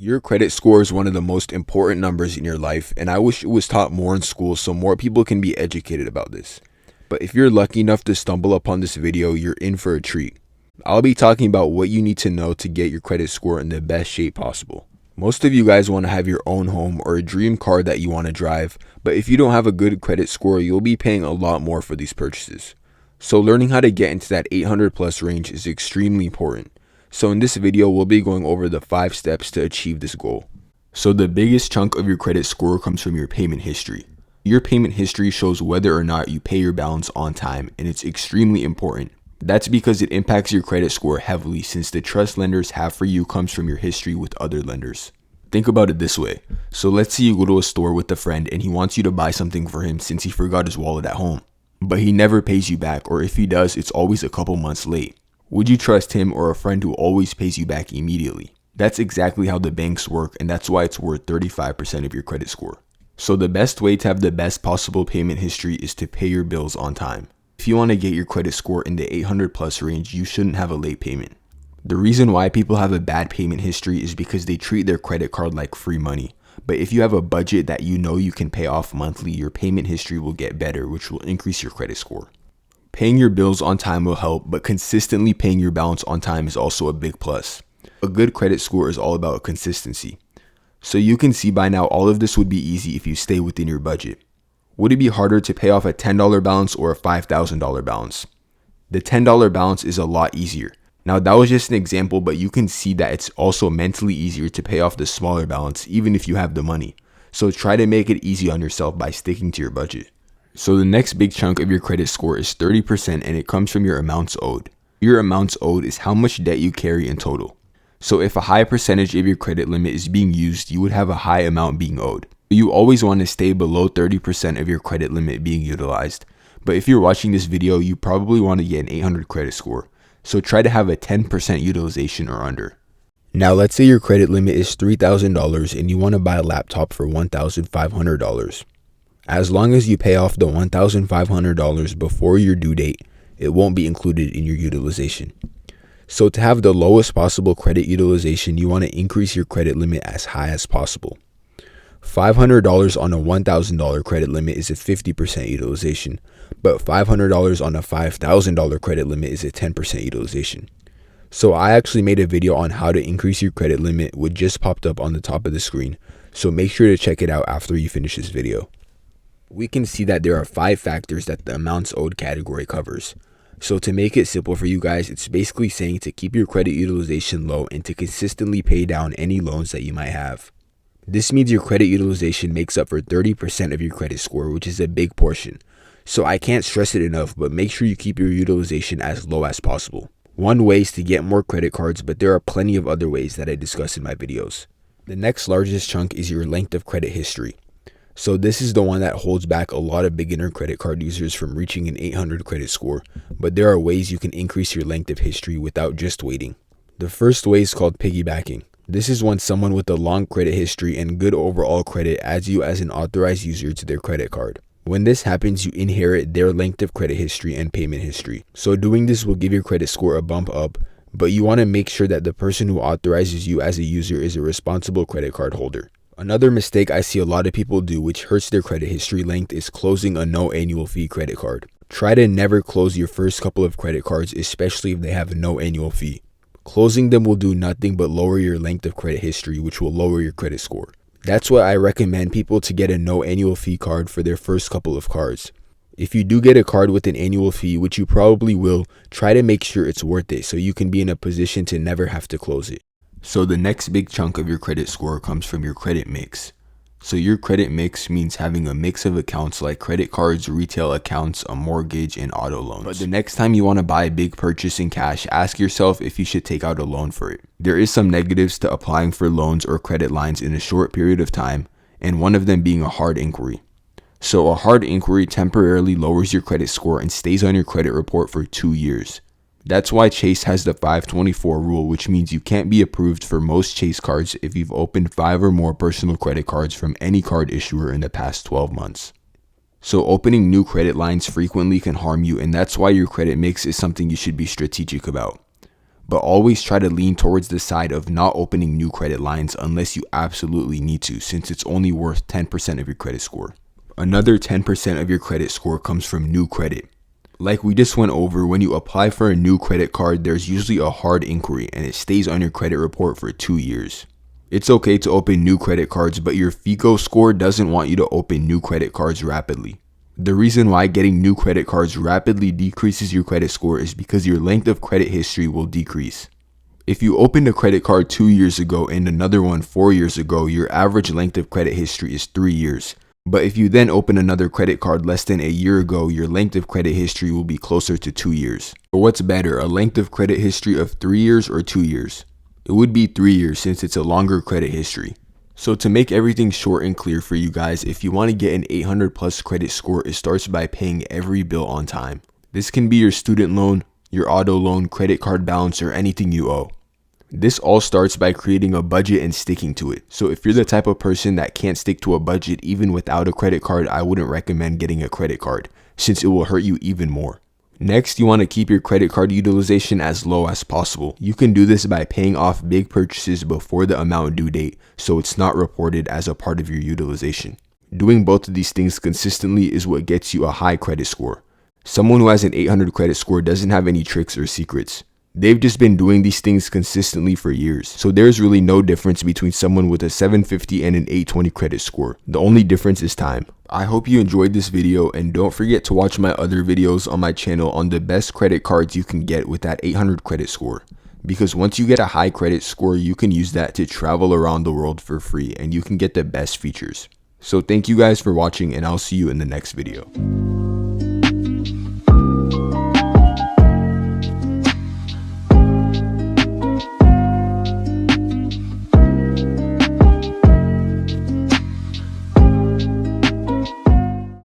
Your credit score is one of the most important numbers in your life, and I wish it was taught more in school so more people can be educated about this. But if you're lucky enough to stumble upon this video, you're in for a treat. I'll be talking about what you need to know to get your credit score in the best shape possible. Most of you guys want to have your own home or a dream car that you want to drive, but if you don't have a good credit score, you'll be paying a lot more for these purchases. So learning how to get into that 800 plus range is extremely important. So in this video, we'll be going over the 5 steps to achieve this goal. So the biggest chunk of your credit score comes from your payment history. Your payment history shows whether or not you pay your balance on time, and it's extremely important. That's because it impacts your credit score heavily, since the trust lenders have for you comes from your history with other lenders. Think about it this way. So let's say you go to a store with a friend and he wants you to buy something for him since he forgot his wallet at home. But he never pays you back, or if he does, it's always a couple months late. Would you trust him or a friend who always pays you back immediately? That's exactly how the banks work, and that's why it's worth 35% of your credit score. So the best way to have the best possible payment history is to pay your bills on time. If you want to get your credit score in the 800 plus range, you shouldn't have a late payment. The reason why people have a bad payment history is because they treat their credit card like free money. But if you have a budget that you know you can pay off monthly, your payment history will get better, which will increase your credit score. Paying your bills on time will help, but consistently paying your balance on time is also a big plus. A good credit score is all about consistency. So you can see by now all of this would be easy if you stay within your budget. Would it be harder to pay off a $10 balance or a $5,000 balance? The $10 balance is a lot easier. Now that was just an example, but you can see that it's also mentally easier to pay off the smaller balance even if you have the money. So try to make it easy on yourself by sticking to your budget. So the next big chunk of your credit score is 30%, and it comes from your amounts owed. Your amounts owed is how much debt you carry in total. So if a high percentage of your credit limit is being used, you would have a high amount being owed. You always want to stay below 30% of your credit limit being utilized. But if you're watching this video, you probably want to get an 800 credit score. So try to have a 10% utilization or under. Now let's say your credit limit is $3,000 and you want to buy a laptop for $1,500. As long as you pay off the $1,500 before your due date, it won't be included in your utilization. So to have the lowest possible credit utilization, you want to increase your credit limit as high as possible. $500 on a $1,000 credit limit is a 50% utilization, but $500 on a $5,000 credit limit is a 10% utilization. So I actually made a video on how to increase your credit limit, which just popped up on the top of the screen, so make sure to check it out after you finish this video. We can see that there are 5 factors that the amounts owed category covers. So to make it simple for you guys, it's basically saying to keep your credit utilization low and to consistently pay down any loans that you might have. This means your credit utilization makes up for 30% of your credit score, which is a big portion. So I can't stress it enough, but make sure you keep your utilization as low as possible. One way is to get more credit cards, but there are plenty of other ways that I discuss in my videos. The next largest chunk is your length of credit history. So this is the one that holds back a lot of beginner credit card users from reaching an 800 credit score, but there are ways you can increase your length of history without just waiting. The first way is called piggybacking. This is when someone with a long credit history and good overall credit adds you as an authorized user to their credit card. When this happens, you inherit their length of credit history and payment history. So doing this will give your credit score a bump up, but you want to make sure that the person who authorizes you as a user is a responsible credit card holder. Another mistake I see a lot of people do, which hurts their credit history length, is closing a no annual fee credit card. Try to never close your first couple of credit cards, especially if they have no annual fee. Closing them will do nothing but lower your length of credit history, which will lower your credit score. That's why I recommend people to get a no annual fee card for their first couple of cards. If you do get a card with an annual fee, which you probably will, try to make sure it's worth it so you can be in a position to never have to close it. So the next big chunk of your credit score comes from your credit mix. So your credit mix means having a mix of accounts like credit cards, retail accounts, a mortgage, and auto loans. But the next time you want to buy a big purchase in cash, ask yourself if you should take out a loan for it. There is some negatives to applying for loans or credit lines in a short period of time, and one of them being a hard inquiry. So a hard inquiry temporarily lowers your credit score and stays on your credit report for 2 years. That's why Chase has the 524 rule, which means you can't be approved for most Chase cards if you've opened 5 or more personal credit cards from any card issuer in the past 12 months. So opening new credit lines frequently can harm you, and that's why your credit mix is something you should be strategic about. but always try to lean towards the side of not opening new credit lines unless you absolutely need to, since it's only worth 10% of your credit score. Another 10% of your credit score comes from new credit. Like we just went over, when you apply for a new credit card, there's usually a hard inquiry and it stays on your credit report for 2 years. It's okay to open new credit cards, but your FICO score doesn't want you to open new credit cards rapidly. The reason why getting new credit cards rapidly decreases your credit score is because your length of credit history will decrease. If you opened a credit card 2 years ago and another one 4 years ago, your average length of credit history is 3 years. But if you then open another credit card less than a year ago, your length of credit history will be closer to 2 years. Or what's better, a length of credit history of 3 years or 2 years? It would be 3 years since it's a longer credit history. So to make everything short and clear for you guys, if you want to get an 800 plus credit score, it starts by paying every bill on time. This can be your student loan, your auto loan, credit card balance, or anything you owe. This all starts by creating a budget and sticking to it. So if you're the type of person that can't stick to a budget even without a credit card, I wouldn't recommend getting a credit card, since it will hurt you even more. Next, you want to keep your credit card utilization as low as possible. You can do this by paying off big purchases before the amount due date, so it's not reported as a part of your utilization. Doing both of these things consistently is what gets you a high credit score. Someone who has an 800 credit score doesn't have any tricks or secrets. They've just been doing these things consistently for years. So there's really no difference between someone with a 750 and an 820 credit score. The only difference is time. I hope you enjoyed this video, and don't forget to watch my other videos on my channel on the best credit cards you can get with that 800 credit score. Because once you get a high credit score, you can use that to travel around the world for free and you can get the best features. So thank you guys for watching, and I'll see you in the next video.